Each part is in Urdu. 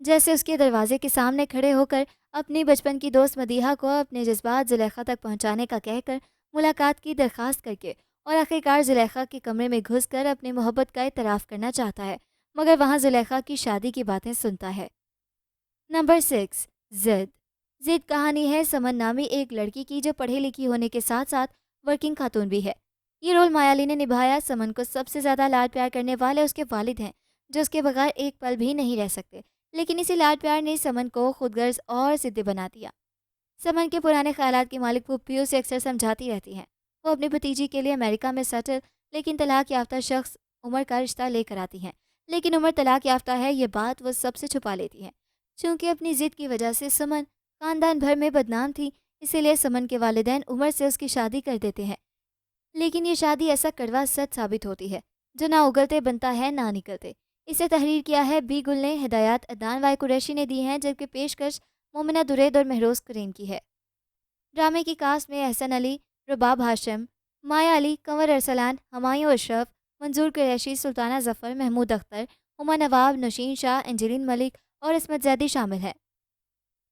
جیسے اس کے دروازے کے سامنے کھڑے ہو کر اپنی بچپن کی دوست مدیحہ کو اپنے جذبات زلیخا تک پہنچانے کا کہہ کر ملاقات کی درخواست کر کے، اور آخرکار زلیخا کے کمرے میں گھس کر اپنی محبت کا اعتراف کرنا چاہتا ہے، مگر وہاں زلیخا کی شادی کی باتیں سنتا ہے۔ نمبر 6، زد۔ زد کہانی ہے سمن نامی ایک لڑکی کی جو پڑھی لکھی ہونے کے ساتھ ساتھ ورکنگ خاتون بھی ہے۔ یہ رول مایالی نے نبھایا۔ سمن کو سب سے زیادہ لاڈ پیار کرنے والے اس کے والد ہیں، جو اس کے بغیر ایک پل بھی نہیں رہ سکتے، لیکن اسی لاڈ پیار نے سمن کو خود غرض اور ضدی بنا دیا۔ سمن کے پرانے خیالات کی مالک پھوپھی اسے اکثر سمجھاتی رہتی ہیں۔ وہ اپنی بھتیجی کے لیے امریکہ میں سیٹل لیکن طلاق یافتہ شخص عمر کا رشتہ لے کر آتی ہیں، لیکن عمر طلاق یافتہ ہے یہ بات وہ سب سے چھپا لیتی ہیں۔ چونکہ اپنی ضد کی وجہ سے سمن خاندان بھر میں بدنام تھی، اسی لیے سمن کے والدین عمر سے اس کی شادی کر دیتے ہیں، لیکن یہ شادی ایسا کڑوا سچ ثابت ہوتی ہے جو نہ اگلتے بنتا ہے نہ نکلتے۔ اسے تحریر کیا ہے بی گل نے، ہدایات عدنان وائی قریشی نے دی ہیں، جبکہ پیشکش مومنہ درید اور مہروز کریم کی ہے۔ ڈرامے کی کاسٹ میں احسن علی، رباب ہاشم، مایا علی، کنور ارسلان، ہمایوں اشرف، منظور قریشی، سلطانہ ظفر، محمود اختر، ہما نواب، نوشین شاہ، انجلین ملک اور عصمت زیدی شامل ہیں۔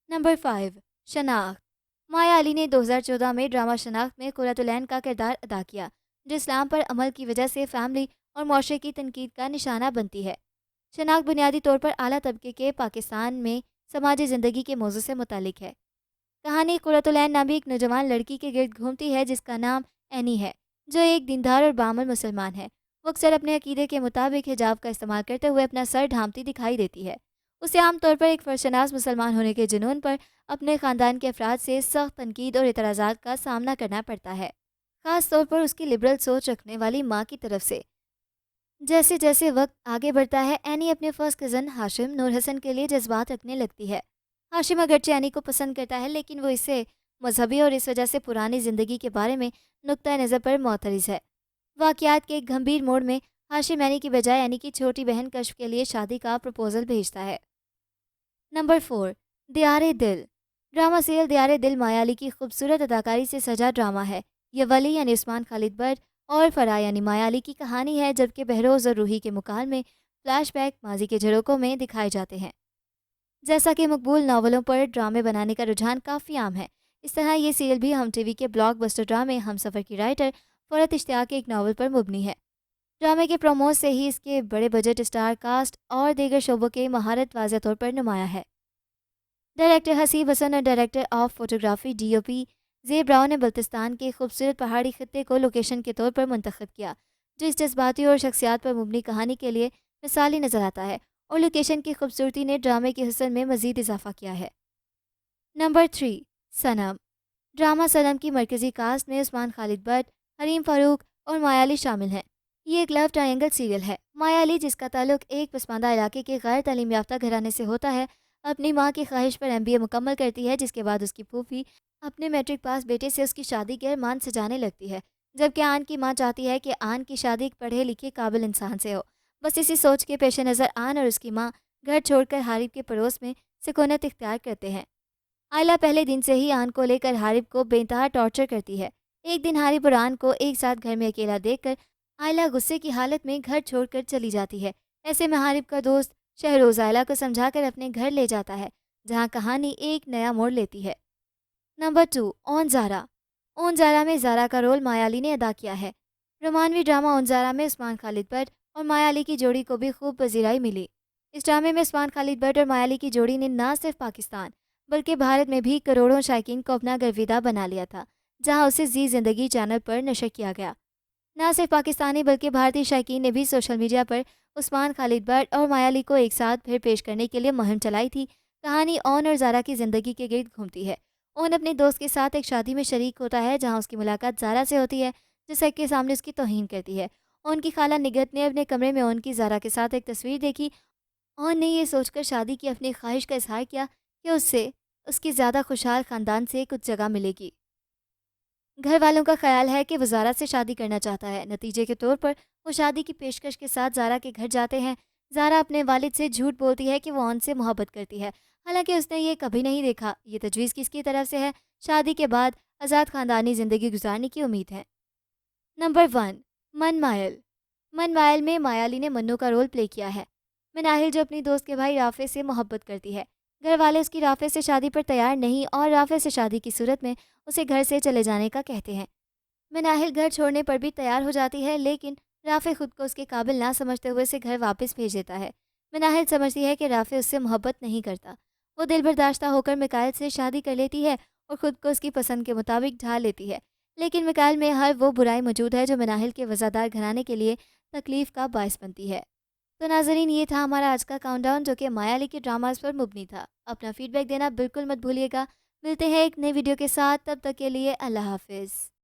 نمبر 5، شناخت۔ مایا علی نے 2014 میں ڈرامہ شناخت میں قرۃ العین کا کردار ادا کیا، جو اسلام پر عمل کی وجہ سے فیملی اور معاشرے کی تنقید کا نشانہ بنتی ہے۔ شناخت بنیادی طور پر اعلیٰ طبقے کے پاکستان میں سماجی زندگی کے موضوع سے متعلق ہے۔ کہانی قرۃ العین نامی ایک نوجوان لڑکی کے گرد گھومتی ہے جس کا نام اینی ہے، جو ایک دیندار اور بامل مسلمان ہے۔ وہ اکثر اپنے عقیدے کے مطابق حجاب کا استعمال کرتے ہوئے اپنا سر ڈھانپتی دکھائی دیتی ہے۔ اسے عام طور پر ایک فرشناس مسلمان ہونے کے جنون پر اپنے خاندان کے افراد سے سخت تنقید اور اعتراضات کا سامنا کرنا پڑتا ہے، خاص طور پر اس کی لبرل سوچ رکھنے والی ماں کی طرف سے۔ جیسے جیسے وقت آگے بڑھتا ہے، اینی اپنے فرسٹ کزن ہاشم نور حسن کے لیے جذبات رکھنے لگتی ہے۔ ہاشم اگرچہ اینی کو پسند کرتا ہے، لیکن وہ اسے مذہبی اور اس وجہ سے پرانی زندگی کے بارے میں نقطۂ نظر پر معترض ہے۔ واقعات کے ایک گھمبیر موڑ میں ہاشم اینی کی بجائے اینی کی چھوٹی بہن کشف کے لیے شادی کا پروپوزل بھیجتا ہے۔ نمبر 4، دیار دل۔ ڈرامہ سیریل دیار دل مایا علی کی خوبصورت اداکاری سے سجا ڈرامہ ہے۔ یہ ولی یعنی عثمان خالد بٹ اور فرح یعنی مایا علی کی کہانی ہے، جبکہ بہروز اور روحی کے مکالمے فلیش بیک ماضی کے جھروکوں میں دکھائے جاتے ہیں۔ جیسا کہ مقبول ناولوں پر ڈرامے بنانے کا رجحان کافی عام ہے، اس طرح یہ سیریل بھی ہم ٹی وی کے بلاک بسٹر ڈرامے ہم سفر کی رائٹر فرحت اشتیاق کے ایک ناول پر مبنی ہے۔ ڈرامے کے پروموز سے ہی اس کے بڑے بجٹ اسٹار کاسٹ اور دیگر شعبوں کی مہارت واضح طور پر نمایاں ہے۔ ڈائریکٹر حسیب حسن اور director of photography D O P Zeb Rao نے بلتستان کے خوبصورت پہاڑی خطے کو لوکیشن کے طور پر منتخب کیا، جو اس جذباتی اور شخصیات پر مبنی کہانی کے لیے مثالی نظر آتا ہے، اور لوکیشن کی خوبصورتی نے ڈرامے کے حسن میں مزید اضافہ کیا ہے۔ نمبر 3، صنم۔ ڈرامہ صنم کی مرکزی کاسٹ میں عثمان خالد بٹ، حریم فاروق اور مایا علی شامل ہیں۔ یہ ایک لو ٹرائنگل سیریل ہے۔ مایا علی، جس کا تعلق ایک پسماندہ علاقے کے غیر تعلیم یافتہ گھرانے سے ہوتا ہے، اپنی ماں کی خواہش پر MBA مکمل کرتی ہے، جس کے بعد اس کی پھوپھی اپنے میٹرک پاس بیٹے سے اس کی شادی کے ارمان سجانے لگتی ہے، جبکہ آن کی ماں چاہتی ہے کہ آن کی شادی ایک پڑھے لکھے قابل انسان سے ہو۔ بس اسی سوچ کے پیش نظر آن اور اس کی ماں گھر چھوڑ کر حارب کے پڑوس میں سکونت اختیار کرتے ہیں۔ آئلہ پہلے دن سے ہی آن کو لے کر حارب کو بے انتہا ٹارچر کرتی ہے۔ ایک دن حارب اور آن کو ایک ساتھ گھر میں اکیلا دیکھ کر آئلہ غصے کی حالت میں گھر چھوڑ کر چلی جاتی ہے۔ ایسے میں حارب کا دوست شہروز آئلہ کو سمجھا کر اپنے گھر لے جاتا ہے، جہاں کہانی ایک نیا موڑ لیتی ہے۔ نمبر 2، اون زارا۔ اون زارا میں زارا کا رول مایا علی نے ادا کیا ہے۔ رومانوی ڈرامہ اون زارا میں عثمان خالد بٹ اور مایا علی کی جوڑی کو بھی خوب پذیرائی ملی۔ اس ڈرامے میں عثمان خالد بٹ اور مایا علی کی جوڑی نے نہ صرف پاکستان بلکہ بھارت میں بھی کروڑوں شائقین کو اپنا گرویدہ بنا لیا تھا، جہاں اسے زی زندگی چینل پر نشر کیا گیا۔ نہ صرف پاکستانی بلکہ بھارتی شائقین نے بھی social media per Usman Khalid but اور مایا علی کو ایک ساتھ پھر پیش کرنے کے لیے مہم چلائی تھی۔ کہانی اون اور زارا کی زندگی کے گرد گھومتی ہے۔ اون اپنے دوست کے ساتھ ایک شادی میں شریک ہوتا ہے، جہاں اس کی ملاقات زارا سے ہوتی ہے، جو سب کے سامنے اس کی توہین کرتی ہے۔ اون کی خالہ نگہت نے اپنے کمرے میں اون کی زارا کے ساتھ ایک تصویر دیکھی۔ اون نے یہ سوچ کر شادی کی اپنی خواہش کا اظہار کیا کہ اس سے اس کی زیادہ خوشحال خاندان سے کچھ جگہ ملے گی۔ گھر والوں کا خیال ہے کہ وہ زارا سے شادی کرنا چاہتا ہے۔ نتیجے کے طور پر وہ شادی کی پیشکش کے ساتھ زارا کے گھر جاتے ہیں۔ زارا اپنے والد سے جھوٹ بولتی ہے کہ وہ اون سے محبت کرتی ہے، حالانکہ اس نے یہ کبھی نہیں دیکھا۔ یہ تجویز کس کی طرف سے ہے؟ شادی کے بعد آزاد خاندانی زندگی گزارنے کی امید ہے۔ نمبر 1، من مائل۔ من مائل میں مایا علی نے منو کا رول پلے کیا ہے۔ مناہل جو اپنی دوست کے بھائی رافع سے محبت کرتی ہے، گھر والے اس کی رافع سے شادی پر تیار نہیں اور رافع سے شادی کی صورت میں اسے گھر سے چلے جانے کا کہتے ہیں۔ مناہل گھر چھوڑنے پر بھی تیار ہو جاتی ہے، لیکن رافع خود کو اس کے قابل نہ سمجھتے ہوئے اسے گھر واپس بھیج دیتا ہے۔ مناہل سمجھتی ہے کہ رافع اس سے محبت نہیں کرتا۔ وہ دل برداشتہ ہو کر مکائل سے شادی کر لیتی ہے اور خود کو اس کی پسند کے مطابق ڈھال لیتی ہے، لیکن مکائل میں ہر وہ برائی موجود ہے جو مناہل کے وفادار گھرانے کے لیے تکلیف کا باعث بنتی ہے۔ تو ناظرین، یہ تھا ہمارا آج کا کاؤنٹ ڈاؤن جو کہ مایا علی کے ڈراماز پر مبنی تھا۔ اپنا فیڈ بیک دینا بالکل مت بھولیے گا۔ ملتے ہیں ایک نئی ویڈیو کے ساتھ، تب تک کے لیے اللہ حافظ۔